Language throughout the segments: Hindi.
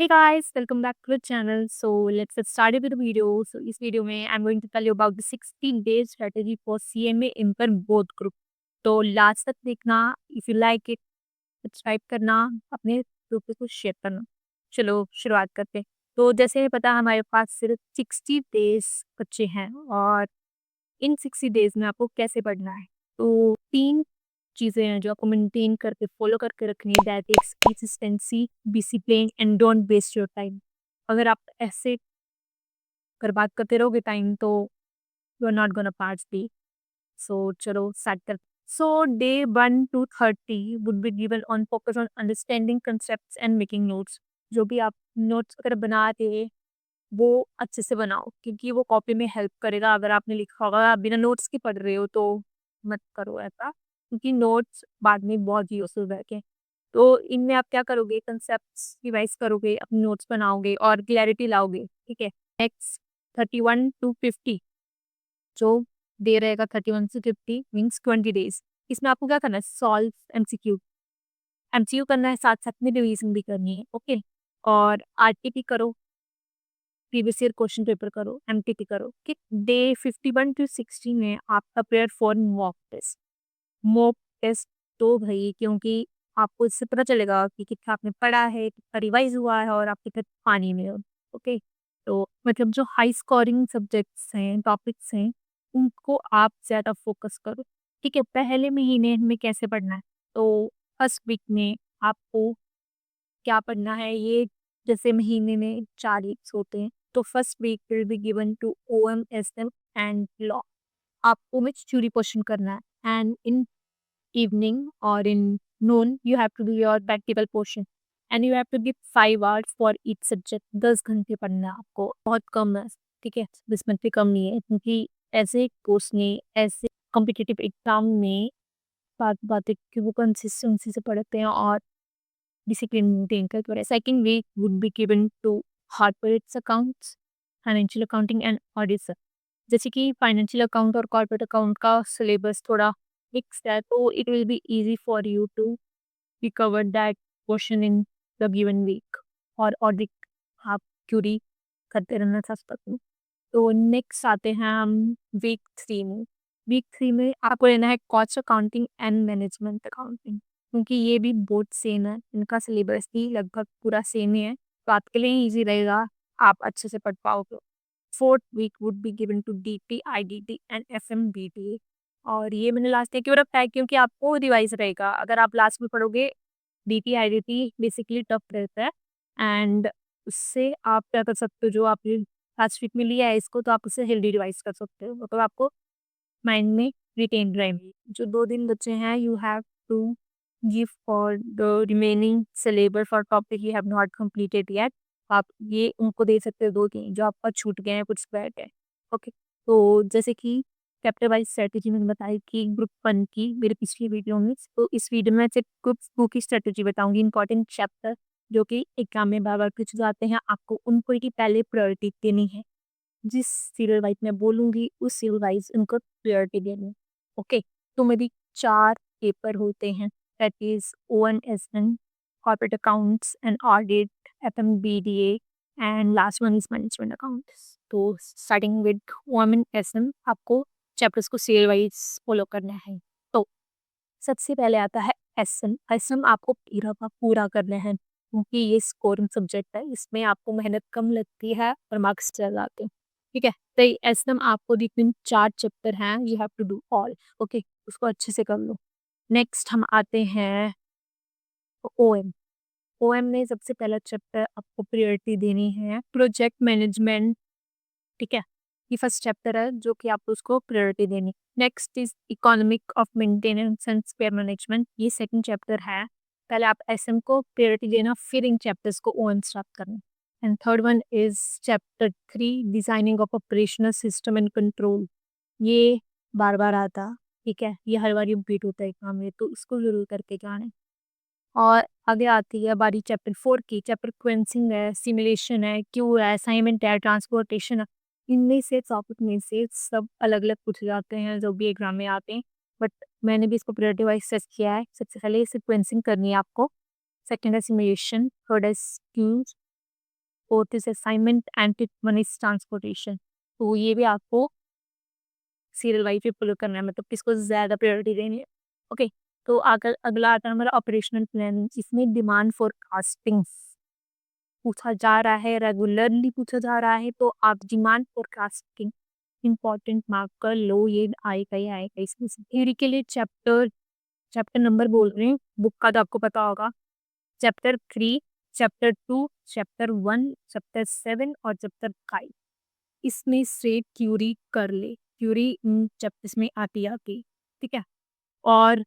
Hey guys, welcome back to the channel. So let's get started with the video. So इस वीडियो में I'm going to tell you about the 16-day strategy for CMA intern both group. तो लास्ट तक देखना, if you like it, subscribe करना, अपने ग्रुप पे कुछ शेयर करना। चलो शुरुआत करते हैं। तो जैसे पता हमारे पास सिर्फ 60 डेज बच्चे हैं और इन 60 डेज में आपको कैसे पढ़ना है। तो 3 चीज़ें हैं जो आपको मेंटेन करके फॉलो करके रखनी है, that is consistency, discipline and don't waste your time. अगर आप ऐसे बर्बाद करते रहोगे टाइम तो you are not gonna pass the. So चलो स्टार्ट कर। So day 1 to 30 would be given on focus on understanding concepts and making notes. जो भी आप नोट्स अगर बना रहे हैं वो अच्छे से बनाओ क्योंकि वो कॉपी में हेल्प करेगा। अगर आपने लिखा होगा आप बिना नोट्स के पढ़ रहे हो तो मत करो ऐसा, क्योंकि नोट्स बाद में बहुत यूजफुल रहते हैं। तो इनमें आप क्या करोगे, कंसेप्ट्स रिवाइज करोगे, अपने नोट्स बनाओगे और क्लैरिटी लाओगे। ठीक है। नेक्स्ट 31 to 50 जो डे रहेगा, 31 से 50 मीन्स 20 डेज। इसमें आपको क्या करना है, सॉल्व एमसीक्यू। एमसीक्यू करना है, साथ साथ में रिवीजन भी करनी है। ओके। और आरटीपी करो, प्रीवियस ईयर क्वेश्चन पेपर करो, एमटीपी करो। कि डे 51 to 60 में आप prepare for mock test. Mock test तो भाई, क्योंकि आपको इससे पता चलेगा कि कितना आपने पढ़ा है, कितना रिवाइज हुआ है और आप कितने पानी में हो। ओके। तो मतलब जो हाई स्कोरिंग सब्जेक्ट्स हैं, टॉपिक्स हैं, उनको आप ज़्यादा फोकस करो। ठीक है। पहले महीने में कैसे पढ़ना है, तो फर्स्ट वीक में आपको क्या पढ़ना है, ये जैसे महीने में 4 वीक्स होते हैं, तो first week will be given to OMSM and law. आपको में थ्योरी पोर्शन करना है एंड इन इवनिंग और in noon you have to do your practical portion and you have to give 5 hours for each subject. 10 घंटे पढ़ना है आपको, बहुत कम है। ठीक है। 20 मिनट भी कम नहीं है, क्योंकि ऐसे कोर्स में, ऐसे कॉम्पिटिटिव एग्जाम में बात है कि वो कंसिस्टेंसी से पढ़ते हैं और डिसिप्लिन मेंटेन करके पढ़े। Second week would be given to corporates accounts, financial accounting and audit. जैसे कि फाइनेंशियल अकाउंट और कॉर्पोरेट अकाउंट का सिलेबस थोड़ा मिक्स है, तो it will be easy for you to recover that question in the given week. और ऑडिट आप क्यूरी करते रहना था तक में। तो नेक्स्ट आते हैं हम वीक 3 में। वीक 3 में आपको लेना है cost accounting and management accounting, क्योंकि ये भी बहुत सेम है, इनका सिलेबस भी लगभग पूरा सेम ही है, तो आपके लिए ईज़ी रहेगा, आप अच्छे से पढ़ पाओगे। Fourth week would be given to DT, IDT and FMBT. और ये मैंने लास्ट ईयर क्यों रखा है, क्योंकि आपको रिवाइज रहेगा। अगर आप लास्ट में पढ़ोगे, डीटी आईडीटी बेसिकली टफ रहता है एंड उससे आप क्या कर सकते हो, जो आपने लास्ट वीक में लिया है इसको, तो आप उससे हेल्दी रिवाइज कर सकते हो, मतलब आपको माइंड में रिटेन रहेंगे। जो 2 दिन बचे हैं, you have to give for the remaining syllabus for topic you have not completed yet. आप ये उनको दे सकते हो 2-3 जो आपका छूट गए हैं, कुछ बैठ गए। ओके। तो जैसे कि चैप्टर वाइज स्ट्रेटेजी मैंने बताई कि ग्रुप 1 की मेरे पिछली वीडियो में, तो इस वीडियो में सिर्फ ग्रुप 2 की स्ट्रेटेजी बताऊंगी। इंपॉर्टेंट चैप्टर जो कि एग्जाम में बार बार पूछे जाते हैं, आपको उनको ही पहले प्रायोरिटी देनी है। जिस सीरियल वाइज मैं बोलूँगी उस सीरियल वाइज उनको प्रायोरिटी देनी है। ओके। तो मेरी 4 पेपर होते हैं, that is ONSN, corporate accounts and audit, FMBDA and last one is management accounts. तो स्टार्टिंग विद ओएनएसएन आपको चैप्टर्स को सीरियल वाइज फॉलो करना है। तो सबसे पहले आता है एसएम। एसएम आपको पूरा का पूरा करना है, क्योंकि ये स्कोरिंग सब्जेक्ट है, इसमें आपको मेहनत कम लगती है और मार्क्स ज़्यादा आते हैं। ठीक है। तो एसएम आपको जितने 4 चैप्टर हैं, you have to do all. Okay. उसको अच्छे से कर लो। नेक्स्ट हम आते हैं ओएम। ओएम में सबसे पहला चैप्टर आपको प्रायोरिटी देनी है प्रोजेक्ट मैनेजमेंट। ठीक है। ये फर्स्ट चैप्टर है जो कि आपको उसको प्रायोरिटी देनी। Next is economic of maintenance and spare management, ये सेकंड चैप्टर है। पहले आप एसएम को प्रायोरिटी देना, फिर इन चैप्टर्स को ओएम स्टार्ट करना। And third one is chapter 3, designing of operational system and control. ये बार बार आता। ठीक है। ये हर बार रिपीट होता है एग्जाम में, तो इसको जरूर करके जाना है। और आगे आती है बारी चैप्टर 4 की। चैप्टर क्वेंसिंग है, सिमुलेशन है, क्यू है, असाइनमेंट है, ट्रांसपोर्टेशन है। इनमें से टॉपिक में से सब अलग अलग पूछे जाते हैं जो भी एग्जाम में आते हैं, बट मैंने भी इसको प्रायोरिटी वाइज सर्च किया है। सबसे पहले सिक्वेंसिंग करनी है आपको, सेकेंड है सिमुलेशन, थर्ड है queues, fourth is assignment and fifth one is transportation. तो ये भी आपको सीरियल वाइज भी फॉलो करना है, मतलब किसको ज़्यादा प्रायोरिटी देनी है। ओके, तो अगला आता है हमारा ऑपरेशनल प्लान, जिसमें डिमांड फोरकास्टिंग पूछा जा रहा है, रेगुलरली पूछा जा रहा है, तो आप डिमांड फोरकास्टिंग इम्पोर्टेंट मार्क कर लो, ये आएगा ही आएगा इसमें से। थ्योरी के लिए चैप्टर चैप्टर नंबर बोल रही हूँ, बुक का तो आपको पता होगा, चैप्टर 3, चैप्टर 2, चैप्टर 1, चैप्टर 7 और चैप्टर 5। इसमें से थ्योरी कर ले, थ्योरी चैप्टर्स में आती है आपकी, ठीक है। और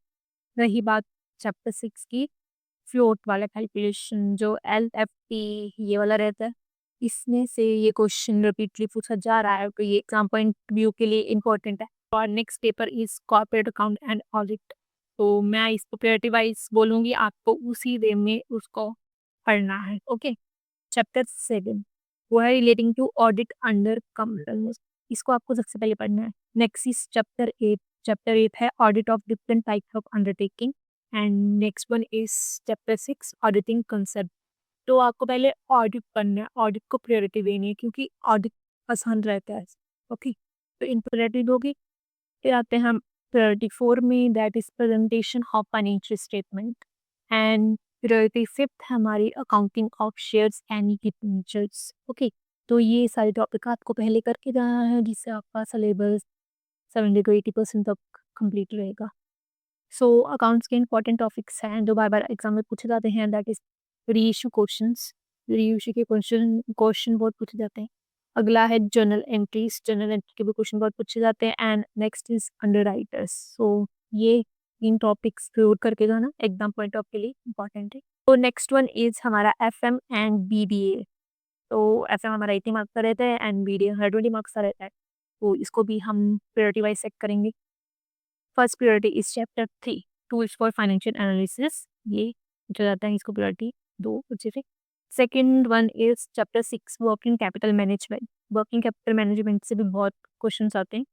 रही बात चैप्टर 6 की, फ्लोट वाला कैलकुलेशन जो एलएफटी ये वाला रहता है, इसमें से ये क्वेश्चन रिपीटली पूछा जा रहा है, तो ये एग्जाम पॉइंट व्यू के लिए इम्पोर्टेंट है। और next paper is corporate account and audit, तो मैं इसको प्रायोरिटी वाइज बोलूँगी, आपको उसी वे में उसको पढ़ना है। ओके, चैप्टर 7 वो है relating to audit under compliance, इसको आपको सबसे पहले पढ़ना है। नेक्स्ट इज चैप्टर 8 है audit of different types of undertaking and next one is chapter 6 auditing concept. तो आपको पहले ऑडिट पढ़ना है, ऑडिट को प्रायोरिटी देनी है क्योंकि ऑडिट आसान रहता है। ओके, तो इन प्रायोरिटी दोगे। फिर आते हैं हम प्रायोरिटी 4 में, that is presentation of financial statement and priority 5th हमारी accounting of shares and debentures. Okay, तो ये सारे टॉपिक आपको पहले करके जाना है, जिससे आपका सिलेबस 70 to 80% तक कंप्लीट रहेगा। सो अकाउंट्स के इंपॉर्टेंट टॉपिक्स हैं जो बार बार एग्जाम में पूछे जाते हैं, that is reissue questions, reissue के क्वेश्चन बहुत पूछे जाते हैं। अगला है जर्नल एंट्रीज, जर्नल एंट्री के भी क्वेश्चन बहुत पूछे जाते हैं एंड नेक्स्ट इज अंडरराइटर्स। सो ये इन टॉपिक्स जरूर करके जाना, एग्जाम पॉइंट ऑफ के लिए इंपॉर्टेंट है। तो नेक्स्ट वन इज हमारा एफएम एंड बीडीए। तो एफएम हमारा 80 मार्क्स का रहता है एंड बीडीए 120 मार्क्स का रहता है, तो इसको भी हम प्रायोरिटी वाइज सेट करेंगे। First priority is chapter 3 tools for financial analysis, ये जो जाता है इसको प्रायोरिटी 2 अच्छे से। Second one is chapter 6 working capital management, working capital management से भी बहुत क्वेश्चन आते हैं।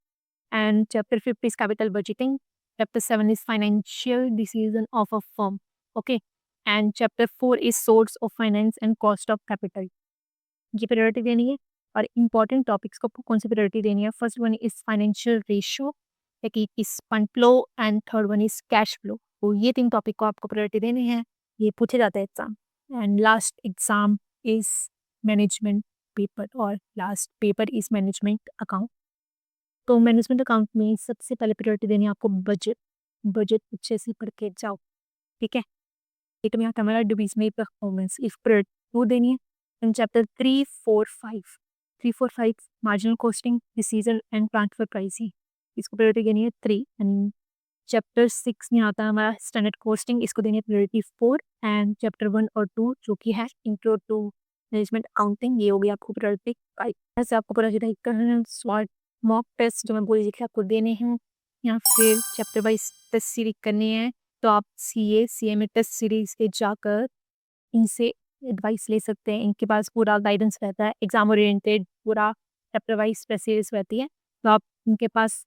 And chapter 5 is capital budgeting, chapter 7 is financial decision of a firm, okay, and chapter 4 is source of finance and cost of capital। ये प्रायोरिटी देनी है। और इंपॉर्टेंट टॉपिक्स को कौन सी प्रायोरिटी देनी है, first one is financial ratio, second is fund flow and third one is cash flow. तो ये 3 टॉपिक को आपको प्रायोरिटी देनी है, ये पूछे जाते हैं exam. And last exam is management paper, और last paper is management account. तो मैनेजमेंट अकाउंट में सबसे पहले प्रायोरिटी देनी है आपको बजट, बजट अच्छे से पढ़ के जाओ, ठीक है। एक में आता है हमारा डिविजनल परफॉर्मेंस, इस प्रायोरिटी 2 देनी है। And chapter 3, 4, 5 marginal costing, decision and transfer pricing, इसको प्रायोरिटी देनी है 3। एंड चैप्टर 6 में आता है हमारा स्टैंडर्ड कॉस्टिंग, इसको देनी है प्रायोरिटी 4। एंड चैप्टर 1 और 2 जो कि है इंट्रो टू मैनेजमेंट अकाउंटिंग, ये हो गया आपको प्रायोरिटी 5। ऐसे आपको प्रायोरिटी करना है। स्वाट मॉक टेस्ट जो मैं बोल रही थी आपको देने हैं, या फिर चैप्टर वाइज टेस्ट सीरीज करनी है, तो आप सीए में टेस्ट सीरीज पे जाकर इनसे एडवाइस ले सकते हैं। इनके पास पूरा गाइडेंस रहता है, एग्जाम ओरिएंटेड पूरा चैप्टर वाइज टेस्ट सीरीज रहती है, तो आप इनके पास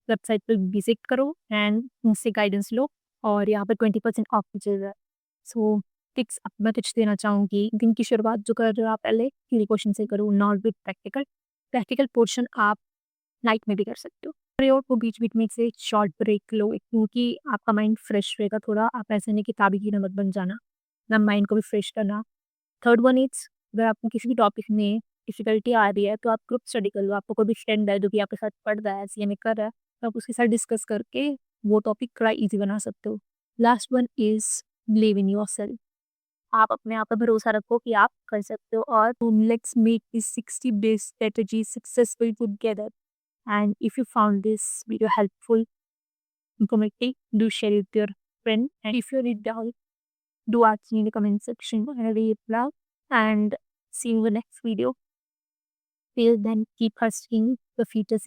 वेबसाइट पर विजिट करो एंड उनसे गाइडेंस लो, और यहाँ पर 20% ऑफ दीजिएगा। सो टिप्स अब मैं टिप्स देना चाहूँगी, दिन की शुरुआत जो कर रहे हो आप पहले थ्योरी क्वेश्चन से करो, not with practical. Practical portion आप नाइट में भी कर सकते हो। प्रयोग को बीच-बीच में से शॉर्ट ब्रेक लो, क्योंकि आपका माइंड फ्रेश रहेगा थोड़ा, आप ऐसे नहीं किताबी कीड़ा मत बन जाना, ना माइंड को भी फ्रेश करना। थर्ड वन इज़, अगर आपको किसी भी टॉपिक में डिफ़िकल्टी आ रही है, तो आप ग्रुप स्टडी कर लो। आपको कोई भी फ्रेंड है जो कि आपके साथ पढ़ रहा है, सीएमए कर रहा है, तो आप उसके साथ डिस्कस करके वो टॉपिक थोड़ा ईज़ी बना सकते हो। Last one is believe in yourself, आप अपने आप पे भरोसा रखो कि आप कर सकते हो, और let's make this 60 days strategy successful together. And if you found this video helpful, informative, do share it with your friend. And if you need help, do ask me in the comment section. I will reply. And see you in the next video. Till then, keep hustling the future.